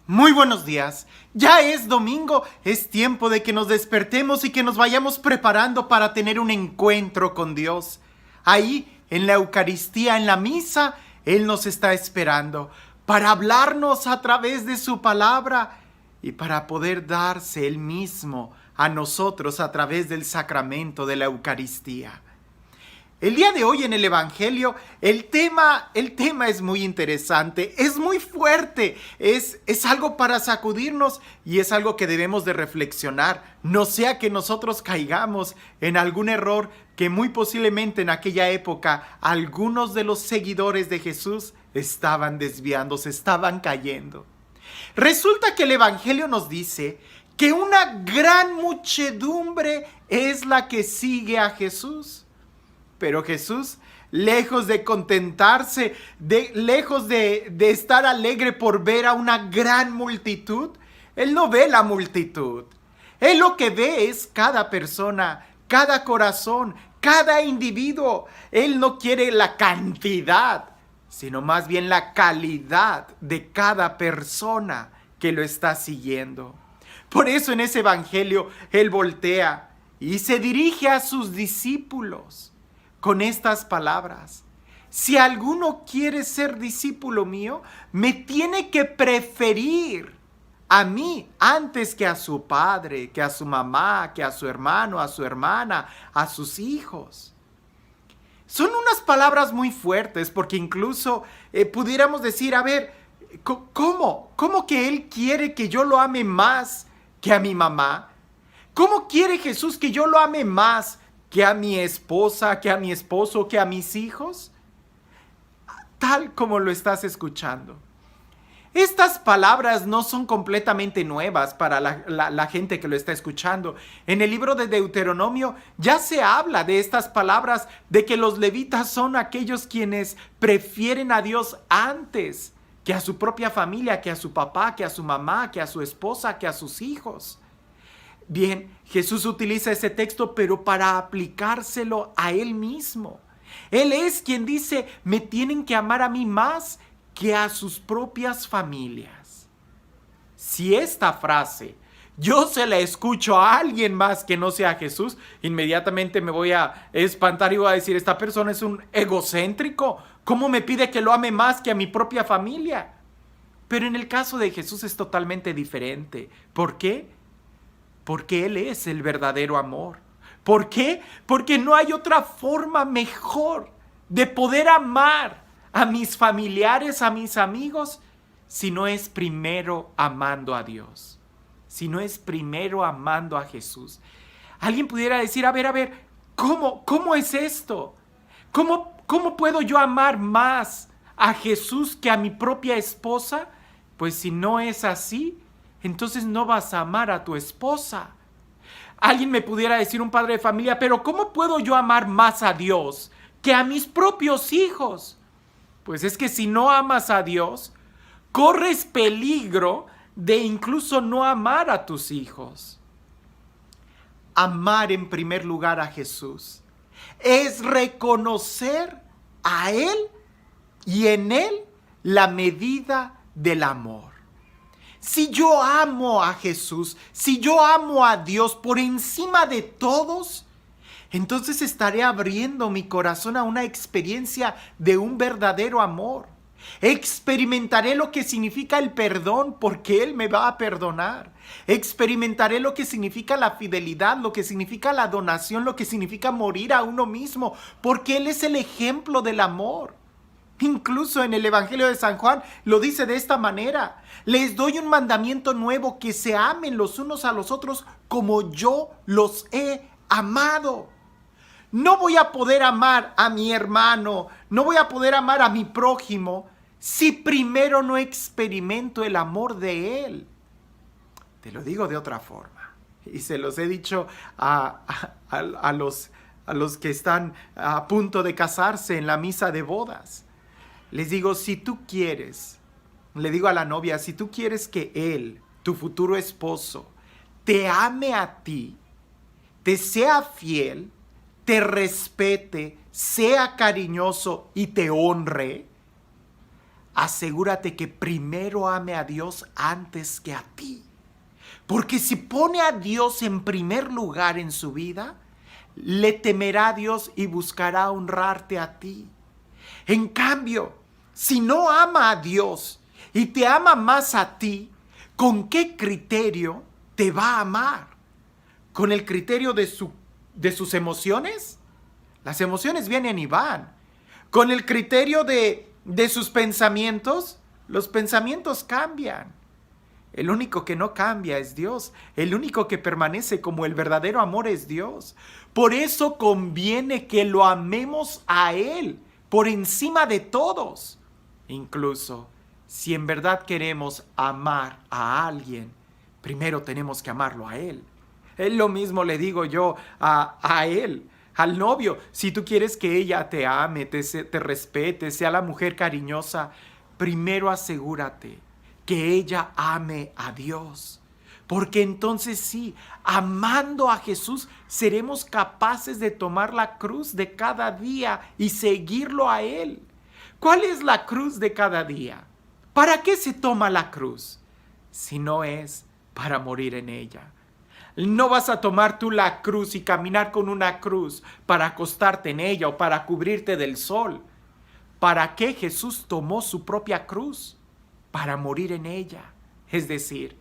Muy buenos días. Ya es domingo, es tiempo de que nos despertemos y que nos vayamos preparando para tener un encuentro con Dios. Ahí, en la Eucaristía, en la misa, Él nos está esperando para hablarnos a través de su palabra y para poder darse Él mismo a nosotros a través del sacramento de la Eucaristía. El día de hoy en el Evangelio, el tema es muy interesante, es muy fuerte, es algo para sacudirnos y es algo que debemos de reflexionar, no sea que nosotros caigamos en algún error que muy posiblemente en aquella época algunos de los seguidores de Jesús estaban desviándose, estaban cayendo. Resulta que el Evangelio nos dice que una gran muchedumbre es la que sigue a Jesús. Pero Jesús, lejos de contentarse, lejos de estar alegre por ver a una gran multitud, Él no ve la multitud. Él lo que ve es cada persona, cada corazón, cada individuo. Él no quiere la cantidad, sino más bien la calidad de cada persona que lo está siguiendo. Por eso en ese evangelio Él voltea y se dirige a sus discípulos con estas palabras: si alguno quiere ser discípulo mío, me tiene que preferir a mí antes que a su padre, que a su mamá, que a su hermano, a su hermana, a sus hijos. Son unas palabras muy fuertes porque incluso pudiéramos decir, a ver, ¿cómo que Él quiere que yo lo ame más que a mi mamá? ¿Cómo quiere Jesús que yo lo ame más que a mi esposa, que a mi esposo, que a mis hijos? Tal como lo estás escuchando. Estas palabras no son completamente nuevas para la gente que lo está escuchando. En el libro de Deuteronomio ya se habla de estas palabras, de que los levitas son aquellos quienes prefieren a Dios antes que a su propia familia, que a su papá, que a su mamá, que a su esposa, que a sus hijos. Bien, Jesús utiliza ese texto, pero para aplicárselo a Él mismo. Él es quien dice, me tienen que amar a mí más que a sus propias familias. Si esta frase yo se la escucho a alguien más que no sea Jesús, inmediatamente me voy a espantar y voy a decir, esta persona es un egocéntrico. ¿Cómo me pide que lo ame más que a mi propia familia? Pero en el caso de Jesús es totalmente diferente. ¿Por qué? Porque Él es el verdadero amor. ¿Por qué? Porque no hay otra forma mejor de poder amar a mis familiares, a mis amigos, si no es primero amando a Dios, si no es primero amando a Jesús. Alguien pudiera decir, a ver, ¿cómo es esto? ¿Cómo puedo yo amar más a Jesús que a mi propia esposa? Pues si no es así, entonces no vas a amar a tu esposa. Alguien me pudiera decir, un padre de familia, pero ¿cómo puedo yo amar más a Dios que a mis propios hijos? Pues es que si no amas a Dios, corres peligro de incluso no amar a tus hijos. Amar en primer lugar a Jesús es reconocer a Él y en Él la medida del amor. Si yo amo a Jesús, si yo amo a Dios por encima de todos, entonces estaré abriendo mi corazón a una experiencia de un verdadero amor. Experimentaré lo que significa el perdón porque Él me va a perdonar. Experimentaré lo que significa la fidelidad, lo que significa la donación, lo que significa morir a uno mismo, porque Él es el ejemplo del amor. Incluso en el Evangelio de San Juan lo dice de esta manera: les doy un mandamiento nuevo, que se amen los unos a los otros como yo los he amado. No voy a poder amar a mi hermano, no voy a poder amar a mi prójimo si primero no experimento el amor de Él. Te lo digo de otra forma, y se los he dicho a los que están a punto de casarse en la misa de bodas. Les digo, si tú quieres, le digo a la novia, si tú quieres que él, tu futuro esposo, te ame a ti, te sea fiel, te respete, sea cariñoso y te honre, asegúrate que primero ame a Dios antes que a ti. Porque si pone a Dios en primer lugar en su vida, le temerá a Dios y buscará honrarte a ti. En cambio, si no ama a Dios y te ama más a ti, ¿con qué criterio te va a amar? ¿Con el criterio de sus emociones? Las emociones vienen y van. ¿Con el criterio de sus pensamientos? Los pensamientos cambian. El único que no cambia es Dios. El único que permanece como el verdadero amor es Dios. Por eso conviene que lo amemos a Él por encima de todos. Incluso si en verdad queremos amar a alguien, primero tenemos que amarlo a Él. Es lo mismo le digo yo a él, al novio. Si tú quieres que ella te ame, te respete, sea la mujer cariñosa, primero asegúrate que ella ame a Dios. Porque entonces sí, amando a Jesús, seremos capaces de tomar la cruz de cada día y seguirlo a Él. ¿Cuál es la cruz de cada día? ¿Para qué se toma la cruz? Si no es para morir en ella. No vas a tomar tú la cruz y caminar con una cruz para acostarte en ella o para cubrirte del sol. ¿Para qué Jesús tomó su propia cruz? Para morir en ella. Es decir,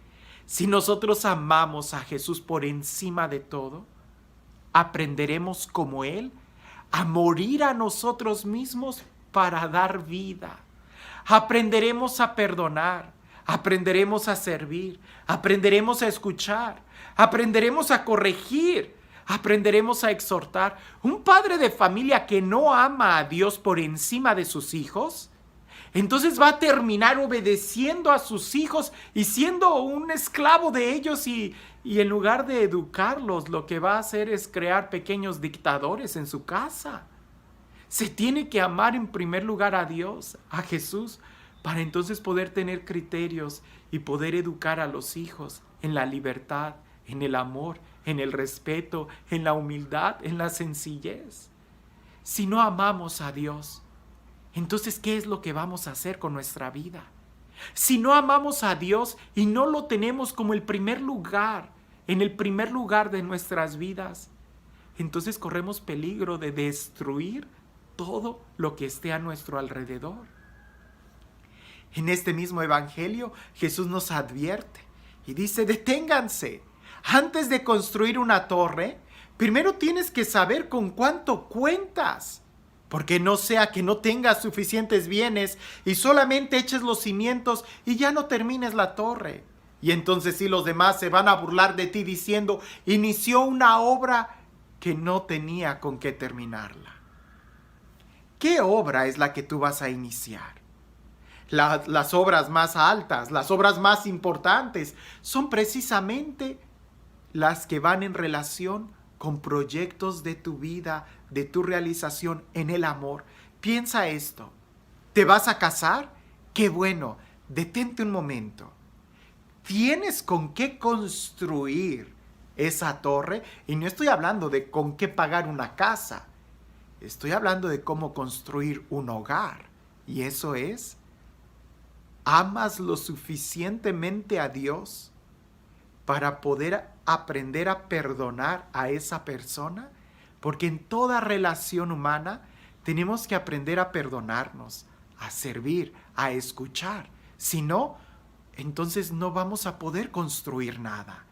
si nosotros amamos a Jesús por encima de todo, aprenderemos como Él a morir a nosotros mismos para dar vida. Aprenderemos a perdonar, aprenderemos a servir, aprenderemos a escuchar, aprenderemos a corregir, aprenderemos a exhortar. Un padre de familia que no ama a Dios por encima de sus hijos, entonces va a terminar obedeciendo a sus hijos y siendo un esclavo de ellos y en lugar de educarlos, lo que va a hacer es crear pequeños dictadores en su casa. Se tiene que amar en primer lugar a Dios, a Jesús, para entonces poder tener criterios y poder educar a los hijos en la libertad, en el amor, en el respeto, en la humildad, en la sencillez. Si no amamos a Dios, entonces, ¿qué es lo que vamos a hacer con nuestra vida? Si no amamos a Dios y no lo tenemos como el primer lugar, en el primer lugar de nuestras vidas, entonces corremos peligro de destruir todo lo que esté a nuestro alrededor. En este mismo evangelio, Jesús nos advierte y dice: deténganse. Antes de construir una torre, primero tienes que saber con cuánto cuentas. Porque no sea que no tengas suficientes bienes y solamente eches los cimientos y ya no termines la torre. Y entonces sí, los demás se van a burlar de ti diciendo: inició una obra que no tenía con qué terminarla. ¿Qué obra es la que tú vas a iniciar? Las obras más altas, las obras más importantes, son precisamente las que van en relación con proyectos de tu vida, de tu realización en el amor. Piensa esto. ¿Te vas a casar? ¡Qué bueno! Detente un momento. ¿Tienes con qué construir esa torre? Y no estoy hablando de con qué pagar una casa. Estoy hablando de cómo construir un hogar. Y eso es: ¿amas lo suficientemente a Dios para poder aprender a perdonar a esa persona? Porque en toda relación humana tenemos que aprender a perdonarnos, a servir, a escuchar. Si no, entonces no vamos a poder construir nada.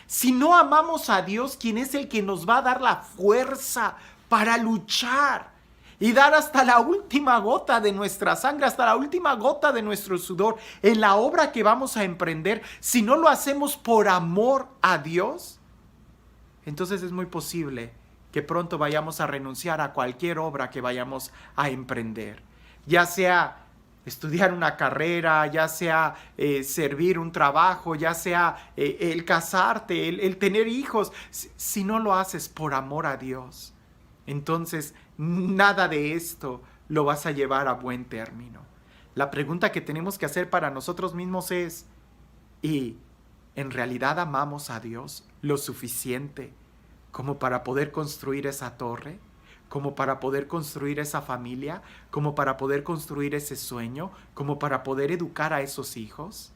Si no amamos a Dios, quien es el que nos va a dar la fuerza para luchar y dar hasta la última gota de nuestra sangre, hasta la última gota de nuestro sudor en la obra que vamos a emprender, si no lo hacemos por amor a Dios, entonces es muy posible que pronto vayamos a renunciar a cualquier obra que vayamos a emprender. Ya sea estudiar una carrera, ya sea servir un trabajo, ya sea el casarte, el tener hijos. Si no lo haces por amor a Dios, entonces nada de esto lo vas a llevar a buen término. La pregunta que tenemos que hacer para nosotros mismos es: ¿y en realidad amamos a Dios lo suficiente como para poder construir esa torre? como para poder construir esa familia, como para poder construir ese sueño, como para poder educar a esos hijos?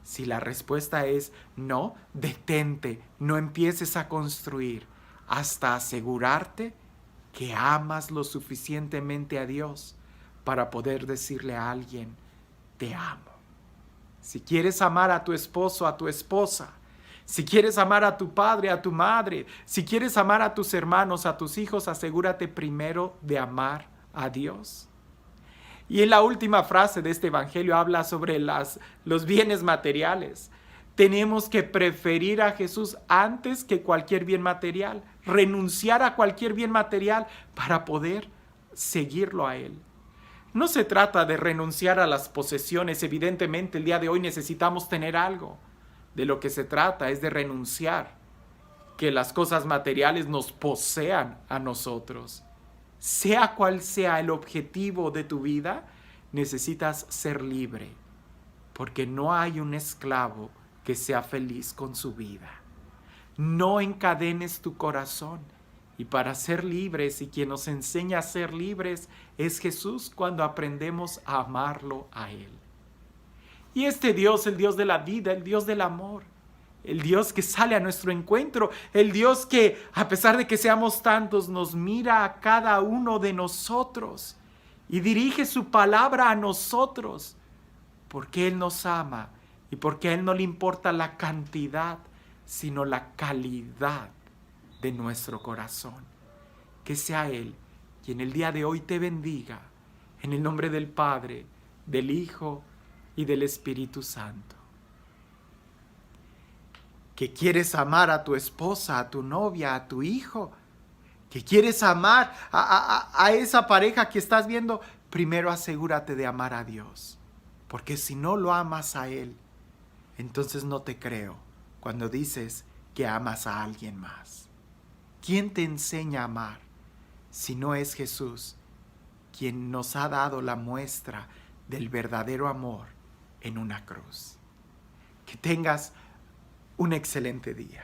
Si la respuesta es no, detente, no empieces a construir hasta asegurarte que amas lo suficientemente a Dios para poder decirle a alguien, te amo. Si quieres amar a tu esposo, a tu esposa, si quieres amar a tu padre, a tu madre, si quieres amar a tus hermanos, a tus hijos, asegúrate primero de amar a Dios. Y en la última frase de este evangelio habla sobre los bienes materiales. Tenemos que preferir a Jesús antes que cualquier bien material, renunciar a cualquier bien material para poder seguirlo a Él. No se trata de renunciar a las posesiones, evidentemente el día de hoy necesitamos tener algo. De lo que se trata es de renunciar, que las cosas materiales nos posean a nosotros. Sea cual sea el objetivo de tu vida, necesitas ser libre, porque no hay un esclavo que sea feliz con su vida. No encadenes tu corazón. Y para ser libres, y quien nos enseña a ser libres es Jesús cuando aprendemos a amarlo a Él. Y este Dios, el Dios de la vida, el Dios del amor, el Dios que sale a nuestro encuentro, el Dios que, a pesar de que seamos tantos, nos mira a cada uno de nosotros y dirige su palabra a nosotros, porque Él nos ama y porque a Él no le importa la cantidad, sino la calidad de nuestro corazón. Que sea Él quien el día de hoy te bendiga, en el nombre del Padre, del Hijo y del Espíritu Santo. Que quieres amar a tu esposa, a tu novia, a tu hijo, que quieres amar a esa pareja que estás viendo, primero asegúrate de amar a Dios. Porque si no lo amas a Él, entonces no te creo cuando dices que amas a alguien más. ¿Quién te enseña a amar si no es Jesús, quien nos ha dado la muestra del verdadero amor en una cruz? Que tengas un excelente día.